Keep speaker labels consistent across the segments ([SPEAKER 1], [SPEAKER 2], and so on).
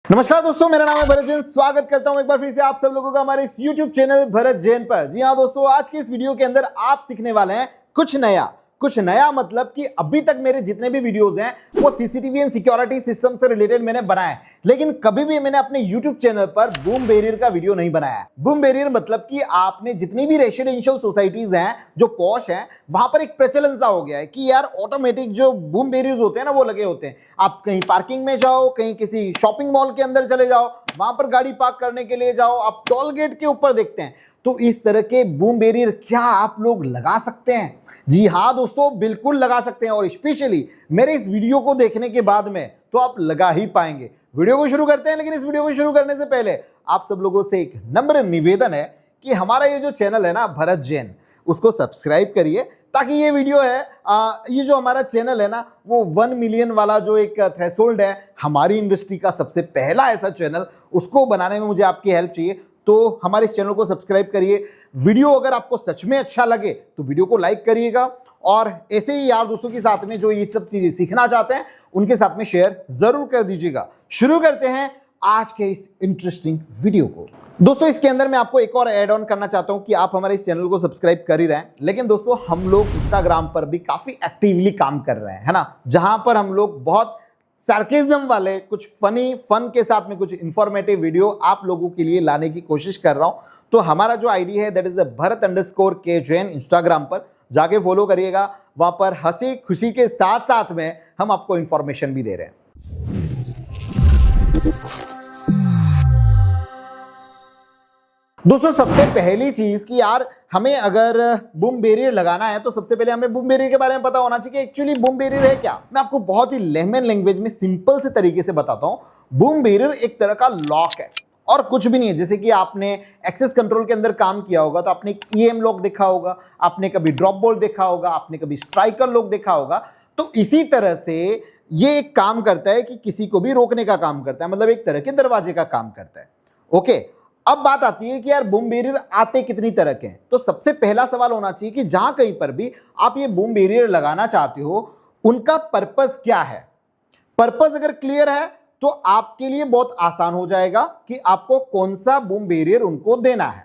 [SPEAKER 1] नमस्कार दोस्तों, मेरा नाम है भरत जैन। स्वागत करता हूं एक बार फिर से आप सब लोगों का हमारे इस YouTube चैनल भरत जैन पर। जी हां दोस्तों, आज के इस वीडियो के अंदर आप सीखने वाले हैं कुछ नया मतलब कि अभी तक मेरे जितने भी वीडियोस हैं वो सीसीटीवी एंड सिक्योरिटी सिस्टम से रिलेटेड मैंने बनाए हैं, लेकिन कभी भी मैंने अपने YouTube चैनल पर बूम बैरियर का वीडियो नहीं बनाया है। बूम बैरियर मतलब कि आपने जितनी भी रेसिडेंशियल सोसाइटीज हैं जो पॉश हैं, वहां पर एक प्रचलन सा हो गया है कि यार ऑटोमेटिक जो बूम बैरियर्स होते हैं ना वो लगे होते हैं। आप कहीं पार्किंग में जाओ, कहीं किसी शॉपिंग मॉल के अंदर चले जाओ, वहां पर गाड़ी पार्क करने के लिए जाओ, आप टोल गेट के ऊपर देखते हैं। तो इस तरह के बूम बैरियर क्या आप लोग लगा सकते हैं? जी हाँ दोस्तों, बिल्कुल लगा सकते हैं, और स्पेशली मेरे इस वीडियो को देखने के बाद में तो आप लगा ही पाएंगे। वीडियो को शुरू करते हैं, लेकिन इस वीडियो को शुरू करने से पहले आप सब लोगों से एक नम्र निवेदन है कि हमारा ये जो चैनल है ना भरत जैन, उसको सब्सक्राइब करिए, ताकि ये वीडियो है ये जो हमारा चैनल है ना वो 1 मिलियन वाला जो एक थ्रेशोल्ड है हमारी इंडस्ट्री का सबसे पहला ऐसा चैनल, उसको बनाने में मुझे आपकी हेल्प चाहिए। तो हमारे इस चैनल को सब्सक्राइब करिए। वीडियो अगर आपको सच में अच्छा लगे तो वीडियो को लाइक करिएगा, और ऐसे ही यार दोस्तों के साथ में जो ये सब चीजें सीखना चाहते हैं उनके साथ में शेयर जरूर कर दीजिएगा। शुरू करते हैं आज के इस इंटरेस्टिंग वीडियो को। दोस्तों इसके अंदर मैं आपको एक और ऐड ऑन करना चाहता हूं कि आप हमारे इस चैनल को सब्सक्राइब कर ही रहे हैं, लेकिन दोस्तों हम लोग इंस्टाग्राम पर भी काफी एक्टिवली काम कर रहे हैं, है ना, जहां पर हम लोग बहुत सार्केज्म वाले कुछ फन के साथ में कुछ इंफॉर्मेटिव वीडियो आप लोगों के लिए लाने की कोशिश कर रहा हूं। तो हमारा जो आईडी है that is the Bharat K Jain, Instagram पर जाके फॉलो करिएगा। वहां पर हंसी खुशी के साथ साथ में हम आपको इंफॉर्मेशन भी दे रहे हैं। दोस्तों सबसे पहली चीज कि यार हमें अगर बूम बैरियर लगाना है तो सबसे पहले हमें बूम बैरियर के बारे में पता होना चाहिए कि एक्चुअली बूम बैरियर है क्या। मैं आपको बहुत ही लेमन लैंग्वेज में सिंपल से तरीके से बताता हूं। बूम बैरियर एक तरह का लॉक है और कुछ भी नहीं है। जैसे कि आपने एक्सेस कंट्रोल के अंदर काम किया होगा तो आपने ईएम लॉक देखा होगा, आपने कभी ड्रॉप बोल्ट देखा होगा, आपने कभी स्ट्राइकर लॉक देखा होगा। तो इसी तरह से ये एक काम करता है कि किसी को भी रोकने का काम करता है, मतलब एक तरह के दरवाजे का काम करता है। ओके, अब बात आती है कि यार बूम बैरियर आते कितनी तरह के हैं। तो सबसे पहला सवाल होना चाहिए कि जहां कहीं पर भी आप ये बूम बैरियर लगाना चाहते हो उनका पर्पस क्या है। पर्पस अगर क्लियर है तो आपके लिए बहुत आसान हो जाएगा कि आपको कौन सा बूम बैरियर उनको देना है।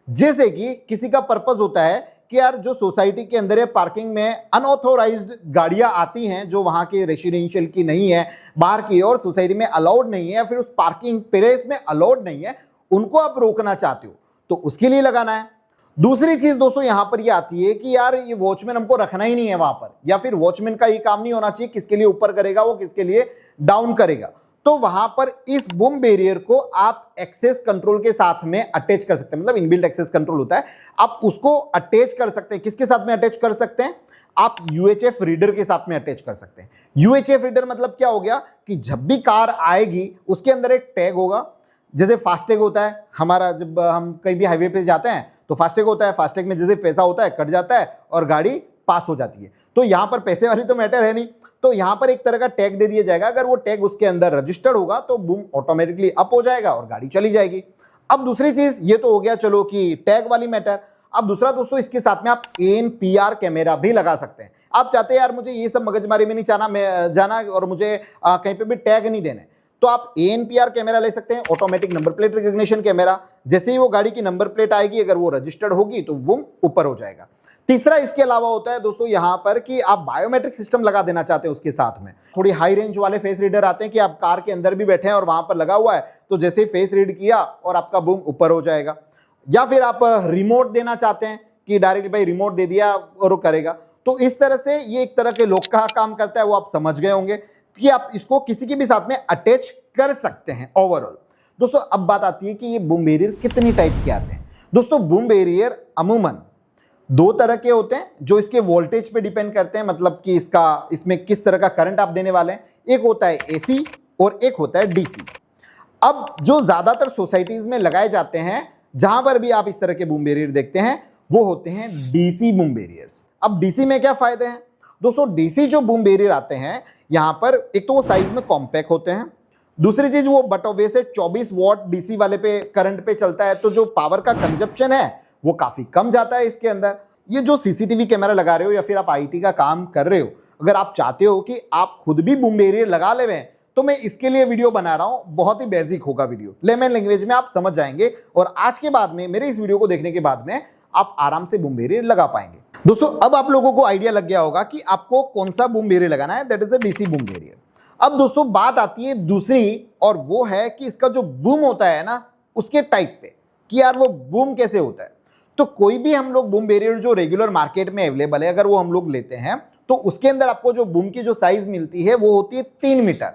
[SPEAKER 1] जैसे कि किसी का पर्पस होता है कि यार जो सोसाइटी के अंदर है पार्किंग में अनऑथोराइज्ड गाड़ियां आती हैं जो वहां के रेसिडेंशियल की नहीं है, बाहर की और सोसाइटी में अलाउड नहीं है, या फिर उस पार्किंग प्लेस में अलाउड नहीं है, उनको आप रोकना चाहते हो तो उसके लिए लगाना है। दूसरी चीज दोस्तों यहां पर यह आती है कि यार ये वॉचमैन हमको रखना ही नहीं है वहां पर, या फिर वॉचमैन का ये काम नहीं होना चाहिए किसके लिए ऊपर करेगा वो किसके लिए डाउन करेगा। तो वहां पर इस बूम बैरियर को आप एक्सेस कंट्रोल के साथ में अटैच कर सकते हैं, मतलब इनबिल्ट एक्सेस कंट्रोल होता है, आप उसको अटैच कर सकते हैं। किसके साथ में अटैच कर सकते हैं? आप यूएचएफ रीडर के साथ में अटैच कर सकते हैं। यूएचएफ रीडर मतलब क्या हो गया कि जब भी कार आएगी उसके अंदर एक टैग होगा। जैसे फास्टैग होता है हमारा, जब हम कहीं भी हाईवे पे जाते हैं तो फास्टैग होता है, फास्टैग में जैसे पैसा होता है कट जाता है और गाड़ी पास हो जाती है। तो यहां पर पैसे वाली तो मैटर है नहीं, तो यहां पर एक तरह का टैग दे दिया जाएगा। अगर वो टैग उसके अंदर रजिस्टर्ड होगा तो बूम ऑटोमेटिकली अप हो जाएगा और गाड़ी चली जाएगी। अब दूसरी चीज ये तो हो गया चलो कि टैग वाली मैटर। अब दूसरा दोस्तों इसके साथ में आप ANPR कैमरा भी लगा सकते हैं। आप चाहते हैं यार मुझे ये सब मगजमारी में नहीं जाना और मुझे कहीं पे भी टैग नहीं देने, तो आप ANPR कैमरा ले सकते हैं, automatic number plate recognition camera. जैसे ही वो गाड़ी की नंबर प्लेट आएगी अगर वो रजिस्टर्ड होगी तो बूम ऊपर हो जाएगा। तीसरा इसके अलावा होता है दोस्तों यहां पर कि आप बायोमेट्रिक सिस्टम लगा देना चाहते हैं उसके साथ में। थोड़ी हाई रेंज वाले फेस रीडर आते हैं कि आप कार के अंदर भी बैठे हैं और वहां पर लगा हुआ है तो जैसे ही फेस रीड किया और आपका बूम ऊपर हो जाएगा। या फिर आप रिमोट देना चाहते हैं कि डायरेक्ट भाई रिमोट दे दिया और वो करेगा। तो इस तरह से ये एक तरह के लॉक का काम करता है, वो आप समझ गए होंगे कि आप इसको किसी के भी साथ में अटैच कर सकते हैं ओवरऑल। दोस्तों अब बात आती है कि ये बूम बैरियर कितनी टाइप के आते हैं। दोस्तों बूम बैरियर अमूमन 2 तरह के होते हैं जो इसके वोल्टेज पे डिपेंड करते हैं, मतलब कि इसमें किस तरह का करंट आप देने वाले हैं। एक होता है AC और एक होता है DC। अब जो ज्यादातर सोसाइटीज में लगाए जाते हैं जहां पर भी आप इस तरह के बूम बैरियर देखते हैं वो होते हैं DC बूम बैरियर्स। अब DC में क्या फायदे हैं दोस्तों? DC जो बूम बैरियर आते हैं यहां पर एक तो वो साइज में कॉम्पैक्ट होते हैं, दूसरी चीज वो बटोवे से 24 वॉट DC वाले पे करंट पे चलता है, तो जो पावर का कंजप्शन है वो काफी कम जाता है इसके अंदर। ये जो CCTV कैमरा लगा रहे हो या फिर आप IT का काम कर रहे हो, अगर आप चाहते हो कि आप खुद भी बूम बैरियर लगा ले तो मैं इसके लिए वीडियो बना रहा हूं, बहुत ही बेसिक होगा वीडियो, लेमन लैंग्वेज में आप समझ जाएंगे और आज के बाद में मेरे इस वीडियो को देखने के बाद में आप आराम से बूम बैरियर लगा पाएंगे। दोस्तों अब आप लोगों को आइडिया लग गया होगा कि आपको कौन सा बूम बैरियर लगाना है, that is the DC boom barrier. अब दोस्तों बात आती है दूसरी, और वो है कि इसका जो बूम होता है ना उसके टाइप पे, कि यार वो बूम कैसे होता है। तो कोई भी हम लोग बूम बैरियर जो रेगुलर मार्केट में अवेलेबल है, अगर वो हम लोग लेते हैं तो उसके अंदर आपको जो बूम की जो साइज मिलती है वो होती है 3 मीटर,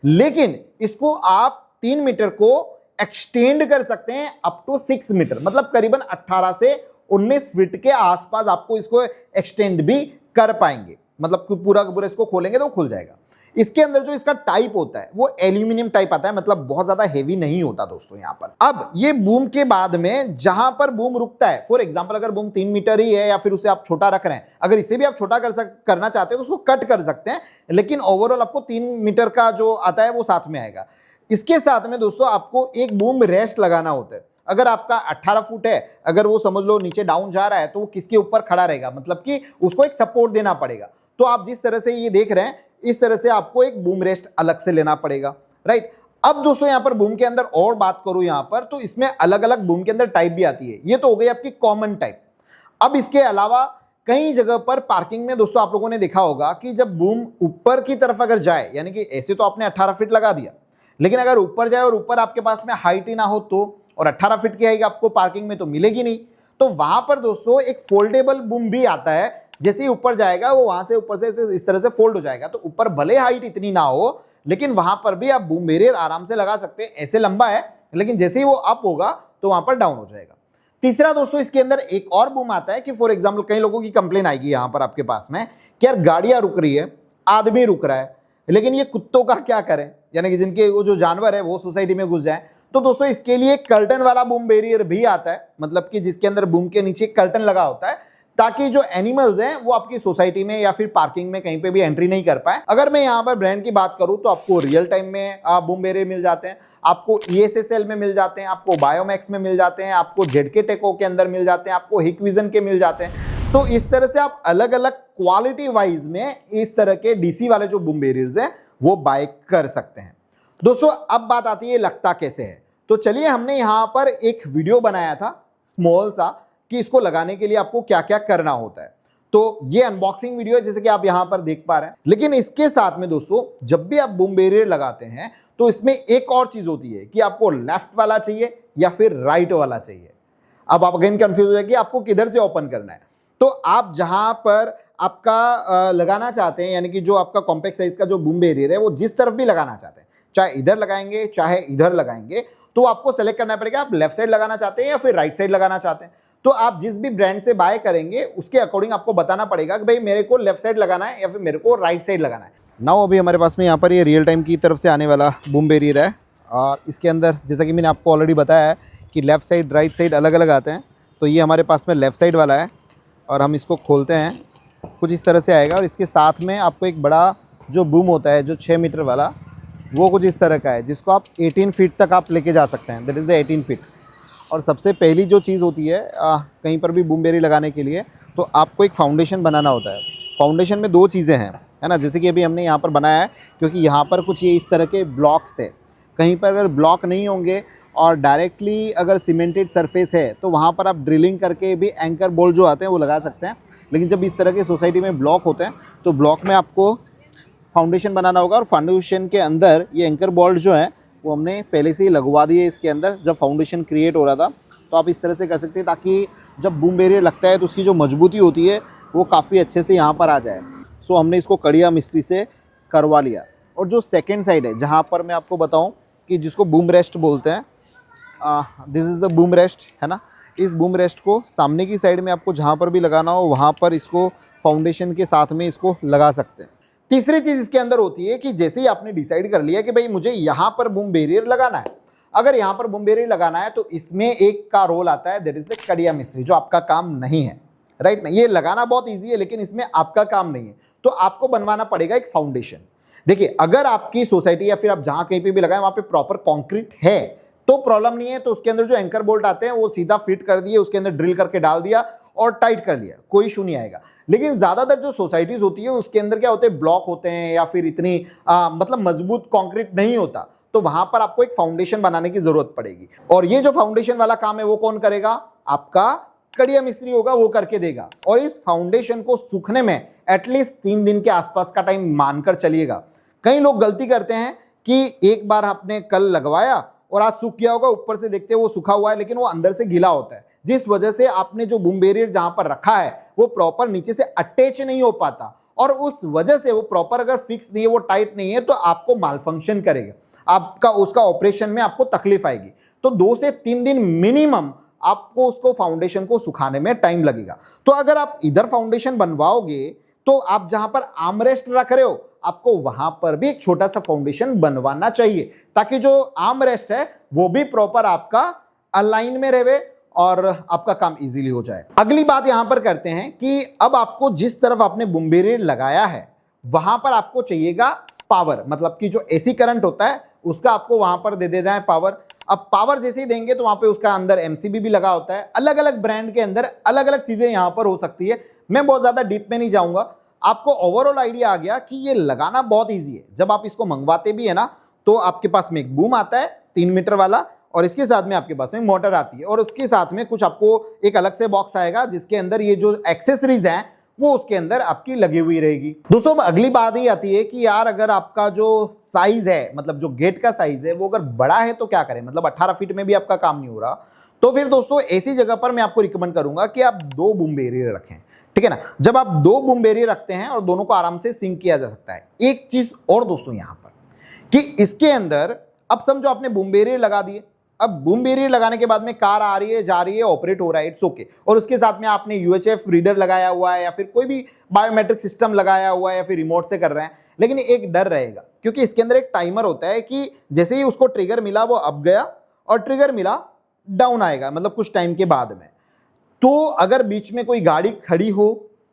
[SPEAKER 1] लेकिन इसको आप 3 मीटर को एक्सटेंड कर सकते हैं अप टू 6 मीटर, मतलब करीबन 18 से 19 फीट के आसपास आपको इसको एक्सटेंड भी कर पाएंगे, मतलब पूरा का पूरा इसको खोलेंगे तो खुल जाएगा। इसके अंदर जो इसका टाइप होता है वो एल्यूमिनियम टाइप आता है, मतलब बहुत ज्यादा हेवी नहीं होता दोस्तों यहाँ पर। अब ये बूम के बाद में जहां पर बूम रुकता है, फॉर एग्जांपल अगर बूम 3 मीटर ही है या फिर उसे आप छोटा रख रहे हैं, अगर इसे भी आप छोटा करना चाहते हैं तो उसको कट कर सकते हैं, लेकिन ओवरऑल आपको 3 मीटर का जो आता है वो साथ में आएगा। इसके साथ में दोस्तों आपको एक बूम रेस्ट लगाना होता है। अगर आपका 18 फुट है, अगर वो समझ लो नीचे डाउन जा रहा है तो वो किसके ऊपर खड़ा रहेगा, मतलब कि उसको एक सपोर्ट देना पड़ेगा। तो आप जिस तरह से ये देख रहे हैं इस तरह से आपको एक बूम रेस्ट अलग से लेना पड़ेगा, राइट। अब दोस्तों यहां पर बूम के अंदर और बात करूं यहां पर, तो इसमें अलग अलग बूम के अंदर टाइप भी आती है। ये तो हो गई आपकी कॉमन टाइप। अब इसके अलावा कई जगह पर पार्किंग में दोस्तों आप लोगों ने देखा होगा कि जब बूम ऊपर की तरफ अगर जाए, यानी कि ऐसे तो आपने 18 फीट लगा दिया, लेकिन अगर ऊपर जाए और ऊपर आपके पास में हाइट ही ना हो तो, और 18 फीट की हाइट आपको पार्किंग में तो मिलेगी नहीं, तो वहां पर दोस्तों एक फोल्डेबल बूम भी आता है। जैसे ही ऊपर जाएगा वो वहां से ऊपर से इस तरह से फोल्ड हो जाएगा, तो ऊपर भले हाइट इतनी ना हो लेकिन वहां पर भी आप बूम बैरियर आराम से लगा सकते हैं। ऐसे लंबा है लेकिन जैसे ही वो अप होगा तो वहां पर डाउन हो जाएगा। तीसरा दोस्तों इसके अंदर एक और बूम आता है कि फॉर एग्जाम्पल कई लोगों की कंप्लेन आएगी यहां पर आपके पास में कि यार गाड़ियां रुक रही है, आदमी रुक रहा है, लेकिन ये कुत्तों का क्या करें, यानी कि जिनके वो जो जानवर है वो सोसाइटी में घुस जाए। तो दोस्तों इसके लिए कर्टन वाला बूम बैरियर भी आता है, मतलब कि जिसके अंदर बूम के नीचे कर्टन लगा होता है, ताकि जो एनिमल्स हैं वो आपकी सोसाइटी में या फिर पार्किंग में कहीं पे भी एंट्री नहीं कर पाए। अगर मैं यहाँ पर ब्रांड की बात करूँ तो आपको रियल टाइम में बूम बैरियर मिल जाते हैं, आपको ESSL में मिल जाते हैं, आपको बायोमैक्स में मिल जाते हैं, आपको ZK टेको के अंदर मिल जाते हैं, आपको हिकविजन के मिल जाते हैं। तो इस तरह से आप अलग अलग क्वालिटी वाइज में इस तरह के DC वाले जो बूम बैरियर्स हैं वो बाय कर सकते हैं। दोस्तों अब बात आती है लगता कैसे है, तो चलिए हमने यहाँ पर एक वीडियो बनाया था स्मॉल सा कि इसको लगाने के लिए आपको क्या क्या करना होता है। तो ये अनबॉक्सिंग वीडियो है जैसे कि आप यहां पर देख पा रहे हैं, लेकिन इसके साथ में दोस्तों जब भी आप बूम बैरियर लगाते हैं तो इसमें एक और चीज होती है कि आपको लेफ्ट वाला चाहिए या फिर राइट वाला चाहिए। अब आप अगेन कंफ्यूज हो जाए कि आपको किधर से ओपन करना है। तो आप जहां पर आपका लगाना चाहते हैं, यानी कि जो आपका कॉम्पैक्ट साइज का जो बूम बैरियर है वो जिस तरफ भी लगाना चाहते हैं, चाहे इधर लगाएंगे चाहे इधर लगाएंगे, तो आपको सेलेक्ट करना पड़ेगा आप लेफ्ट साइड लगाना चाहते हैं या फिर राइट साइड लगाना चाहते हैं। तो आप जिस भी ब्रांड से बाय करेंगे उसके अकॉर्डिंग आपको बताना पड़ेगा कि भाई मेरे को लेफ्ट साइड लगाना है या फिर मेरे को राइट साइड लगाना है। नाउ अभी हमारे पास में यहाँ पर ये रियल टाइम की तरफ से आने वाला बूम बैरियर है, और इसके अंदर जैसा कि मैंने आपको ऑलरेडी बताया है कि लेफ्ट साइड राइट साइड अलग अलग आते हैं। तो ये हमारे पास में लेफ्ट साइड वाला है और हम इसको खोलते हैं, कुछ इस तरह से आएगा। और इसके साथ में आपको एक बड़ा जो बूम होता है जो 6 मीटर वाला, वो कुछ इस तरह का है जिसको आप 18 फीट तक आप लेके जा सकते हैं, दैट इज़ द 18 फीट। और सबसे पहली जो चीज़ होती है कहीं पर भी बूम बैरियर लगाने के लिए, तो आपको एक फाउंडेशन बनाना होता है। फाउंडेशन में 2 चीज़ें हैं, है ना, जैसे कि अभी हमने यहाँ पर बनाया है, क्योंकि यहाँ पर कुछ ये इस तरह के ब्लॉक्स थे। कहीं पर अगर ब्लॉक नहीं होंगे और डायरेक्टली अगर सीमेंटेड सरफेस है तो वहाँ पर आप ड्रिलिंग करके भी एंकर बोल्ट जो आते हैं वो लगा सकते हैं। लेकिन जब इस तरह के सोसाइटी में ब्लॉक होते हैं तो ब्लॉक में आपको फाउंडेशन बनाना होगा, और फाउंडेशन के अंदर ये एंकर बोल्ट जो है वो हमने पहले से ही लगवा दिए इसके अंदर जब फाउंडेशन क्रिएट हो रहा था। तो आप इस तरह से कर सकते हैं ताकि जब बूम बैरियर लगता है तो उसकी जो मजबूती होती है वो काफ़ी अच्छे से यहाँ पर आ जाए। सो हमने इसको कड़िया मिस्त्री से करवा लिया। और जो सेकेंड साइड है जहाँ पर मैं आपको बताऊँ कि जिसको बूम रेस्ट बोलते हैं, this is the boom rest, है ना। इस बूम रेस्ट को सामने की साइड में आपको जहाँ पर भी लगाना हो वहाँ पर इसको फाउंडेशन के साथ में इसको लगा सकते हैं। तीसरी चीज़ इसके अंदर होती है कि जैसे ही आपने डिसाइड कर लिया कि भाई मुझे यहाँ पर बूम बैरियर लगाना है, अगर यहाँ पर बूम बैरियर लगाना है तो इसमें एक का रोल आता है, दैट इज द कड़िया मिस्त्री, जो आपका काम नहीं है, राइट ना। ये लगाना बहुत ईजी है लेकिन इसमें आपका काम नहीं है, तो आपको बनवाना पड़ेगा एक फाउंडेशन। देखिए अगर आपकी सोसाइटी या फिर आप जहाँ कहीं पे भी लगाए वहाँ पे प्रॉपर कॉन्क्रीट है तो प्रॉब्लम नहीं है, तो उसके अंदर जो एंकर बोल्ट आते हैं वो सीधा फिट कर दिए, उसके अंदर ड्रिल करके डाल दिया और टाइट कर लिया, कोई इशू नहीं आएगा। लेकिन ज्यादातर जो सोसाइटीज होती है उसके अंदर क्या होते हैं, ब्लॉक होते हैं या फिर इतनी मतलब मजबूत कंक्रीट नहीं होता, तो वहां पर आपको एक फाउंडेशन बनाने की जरूरत पड़ेगी। और ये जो फाउंडेशन वाला काम है वो कौन करेगा, आपका कड़िया मिस्त्री होगा, वो करके देगा। और इस फाउंडेशन को सूखने में एटलीस्ट 3 दिन के आसपास का टाइम मानकर चलिएगा। कई लोग गलती करते हैं कि एक बार आपने कल लगवाया और आज सूख गया होगा, ऊपर से देखते हैं वो सूखा हुआ है लेकिन वो अंदर से गीला होता है, जिस वजह से आपने जो बूम बैरियर जहां पर रखा है वो प्रॉपर नीचे से अटैच नहीं हो पाता, और उस वजह से वो प्रॉपर अगर फिक्स नहीं है, वो टाइट नहीं है, तो आपको माल फंक्शन करेगा, आपका उसका ऑपरेशन में आपको तकलीफ आएगी। तो 2 से 3 दिन मिनिमम आपको उसको फाउंडेशन को सुखाने में टाइम लगेगा। तो अगर आप इधर फाउंडेशन बनवाओगे तो आप जहां पर आर्मरेस्ट रख रहे हो, आपको वहां पर भी एक छोटा सा फाउंडेशन बनवाना चाहिए, ताकि जो आर्मरेस्ट है वो भी प्रॉपर आपका अलाइन में रहे और आपका काम इजीली हो जाए। अगली बात यहां पर करते हैं कि अब आपको जिस तरफ आपने बूम बैरियर लगाया है वहां पर आपको चाहिएगा पावर, मतलब कि जो एसी करंट होता है उसका आपको वहां पर दे देना है पावर। अब पावर जैसे ही देंगे तो वहां पे उसका अंदर एमसीबी भी लगा होता है, अलग अलग ब्रांड के अंदर अलग अलग चीजें यहां पर हो सकती है, मैं बहुत ज्यादा डीप में नहीं जाऊंगा। आपको ओवरऑल आइडिया आ गया कि ये लगाना बहुत ईजी है। जब आप इसको मंगवाते भी है ना, तो आपके पास में एक बूम आता है 3 मीटर वाला, और इसके साथ में आपके पास में मोटर आती है, और उसके साथ में कुछ आपको एक अलग से बॉक्स आएगा जिसके अंदर ये जो एक्सेसरीज हैं वो उसके अंदर आपकी लगी हुई रहेगी। दोस्तों अगली बात ये आती है कि यार अगर आपका जो साइज है, मतलब जो गेट का साइज है वो अगर बड़ा है तो क्या करें, मतलब 18 फीट में भी आपका काम नहीं हो रहा, तो फिर दोस्तों ऐसी जगह पर मैं आपको रिकमेंड करूंगा कि आप 2 बूम बैरियर रखें, ठीक है ना। जब आप 2 बूम बैरियर रखते हैं और दोनों को आराम से सिंक किया जा सकता है। एक चीज और दोस्तों यहां पर कि इसके अंदर अब समझो आपने बूम बैरियर लगा दिए, अब बूम बैरियर लगाने के बाद में कार आ रही है, जा रही है, ऑपरेट हो रहा है, इट्स ओके, और उसके साथ में आपने यूएचएफ रीडर लगाया हुआ है या फिर कोई भी बायोमेट्रिक सिस्टम लगाया हुआ है या फिर रिमोट से कर रहे हैं, लेकिन एक डर रहेगा क्योंकि इसके अंदर एक टाइमर होता है कि जैसे ही उसको ट्रिगर मिला वो अप गया और ट्रिगर मिला डाउन आएगा, मतलब कुछ टाइम के बाद में। तो अगर बीच में कोई गाड़ी खड़ी हो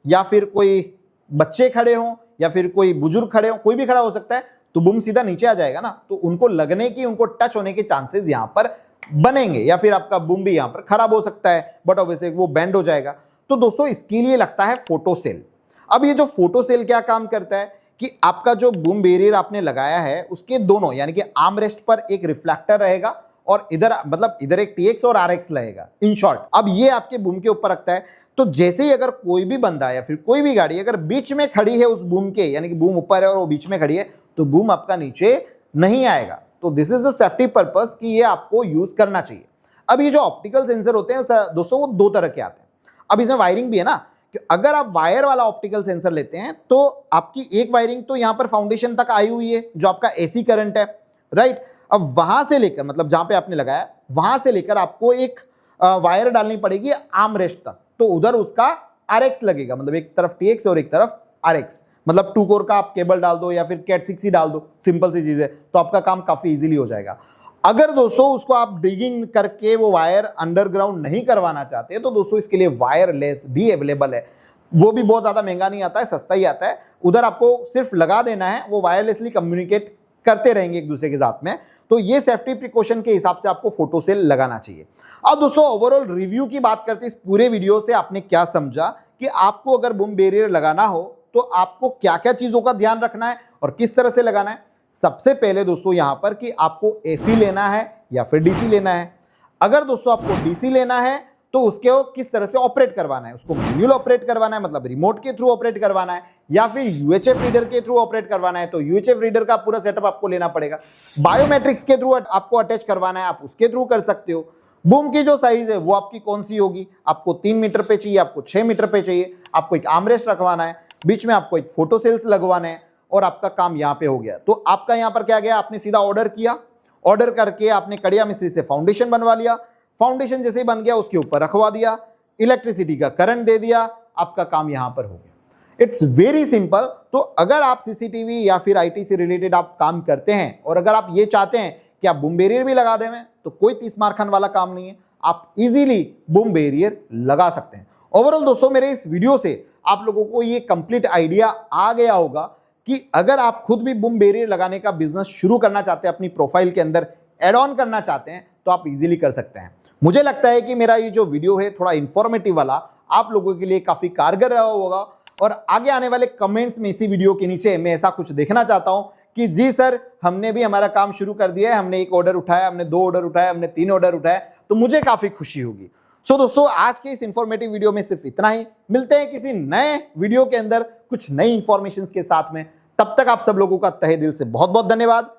[SPEAKER 1] या फिर कोई बच्चे खड़े हो या फिर कोई बुजुर्ग खड़े हो, कोई भी खड़ा हो सकता है, तो बूम सीधा नीचे आ जाएगा ना, तो उनको लगने की, उनको टच होने के चांसेस यहां पर बनेंगे, या फिर आपका बूम भी यहां पर खराब हो सकता है, बट ऑब्वियसली वो बेंड हो जाएगा। तो दोस्तों इसके लिए लगता है फोटो सेल। अब ये जो फोटो सेल क्या काम करता है कि आपका जो बूम बैरियर आपने लगाया है उसके दोनों यानी कि आर्म रेस्ट पर एक रिफ्लेक्टर रहेगा और इधर मतलब इधर एक टीएक्स और आरएक्स लगेगा, इन शॉर्ट। अब ये आपके बूम के ऊपर रखता है, तो जैसे ही अगर कोई भी बंदा या फिर कोई भी गाड़ी अगर बीच में खड़ी है उस बूम के, यानी कि बूम ऊपर है और वो बीच में खड़ी है, तो बूम आपका नीचे नहीं आएगा। तो this is the safety purpose कि ये आपको यूज करना चाहिए। अब ये जो ऑप्टिकल सेंसर होते हैं दोस्तों वो 2 तरह के आते हैं। अब इसमें वायरिंग भी है ना, कि अगर आप वायर वाला ऑप्टिकल सेंसर लेते हैं तो आपकी एक वायरिंग तो यहां पर फाउंडेशन तक आई हुई है जो आपका एसी करंट है, राइट। अब वहां से लेकर, मतलब जहां पे आपने लगाया वहां से लेकर आपको एक वायर डालनी पड़ेगी आर्म रेस्ट तक, तो उधर उसका आरएक्स लगेगा, मतलब एक तरफ टीएक्स और एक तरफ आरएक्स, मतलब 2 कोर का आप केबल डाल दो या फिर कैट 6 ही डाल दो, सिंपल सी चीज है, तो आपका काम काफी इजीली हो जाएगा। अगर दोस्तों उसको आप डिगिंग करके वो वायर अंडरग्राउंड नहीं करवाना चाहते तो दोस्तों इसके लिए वायरलेस भी अवेलेबल है, वो भी बहुत ज्यादा महंगा नहीं आता है, सस्ता ही आता है। उधर आपको सिर्फ लगा देना है, वो वायरलेसली कम्युनिकेट करते रहेंगे एक दूसरे के साथ में। तो ये सेफ्टी प्रिकॉशन के हिसाब से आपको फोटो सेल लगाना चाहिए। अब दोस्तों ओवरऑल रिव्यू की बात करते इस पूरे वीडियो से आपने क्या समझा कि आपको अगर बूम बैरियर लगाना हो तो आपको क्या क्या चीजों का ध्यान रखना है और किस तरह से लगाना है। सबसे पहले दोस्तों यहां पर कि आपको एसी लेना है या फिर डीसी लेना है। अगर दोस्तों आपको डीसी लेना है तो उसके किस तरह से ऑपरेट करवाना है, उसको मैन्युअल ऑपरेट करवाना है, मतलब रिमोट के थ्रू ऑपरेट करवाना है, या फिर यूएचएफ रीडर के थ्रू ऑपरेट करवाना है, तो यूएचएफ रीडर का पूरा सेटअप आपको लेना पड़ेगा। बायोमेट्रिक्स के थ्रू आपको अटैच करवाना है, आप उसके थ्रू कर सकते हो। बूम की जो साइज है वो आपकी कौन सी होगी, आपको 3 मीटर पे चाहिए, आपको 6 मीटर पे चाहिए, आपको एक आर्मरेस्ट रखवाना है, बीच में आपको एक फोटो सेल्स लगवाना है, और आपका काम यहाँ पे हो गया। तो आपका यहाँ पर क्या गया, आपने सीधा ऑर्डर किया, ऑर्डर करके आपने कड़िया मिस्त्री से फाउंडेशन बनवा लिया, फाउंडेशन जैसे ही बन गया उसके ऊपर रखवा दिया, इलेक्ट्रिसिटी का करंट दे दिया, आपका काम यहां पर हो गया। It's very simple. तो अगर आप सीसीटीवी या फिर आईटी से रिलेटेड आप काम करते हैं और अगर आप ये चाहते हैं कि आप बूम बैरियर भी लगा दें, तो कोई 30 मार खान वाला काम नहीं है, आप इजीली बूम बैरियर लगा सकते हैं। ओवरऑल दोस्तों मेरे इस वीडियो से आप लोगों को ये कंप्लीट आइडिया आ गया होगा कि अगर आप खुद भी बूम बैरियर लगाने का बिजनेस शुरू करना चाहते हैं, अपनी प्रोफाइल के अंदर एड ऑन करना चाहते हैं, तो आप इजीली कर सकते हैं। मुझे लगता है कि मेरा ये जो वीडियो है थोड़ा इंफॉर्मेटिव वाला आप लोगों के लिए काफी कारगर रहा होगा। और आगे आने वाले कमेंट्स में इसी वीडियो के नीचे मैं ऐसा कुछ देखना चाहता हूं कि जी सर, हमने भी हमारा काम शुरू कर दिया है, हमने 1 ऑर्डर उठाया, हमने 2 ऑर्डर उठाया, हमने 3 ऑर्डर उठाया, तो मुझे काफी खुशी होगी। सो दोस्तों, आज के इस इंफॉर्मेटिव वीडियो में सिर्फ इतना ही। मिलते हैं किसी नए वीडियो के अंदर कुछ नई इंफॉर्मेशन के साथ में। तब तक आप सब लोगों का तहे दिल से बहुत बहुत धन्यवाद।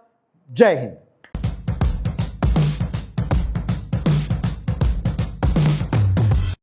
[SPEAKER 1] जय हिंद।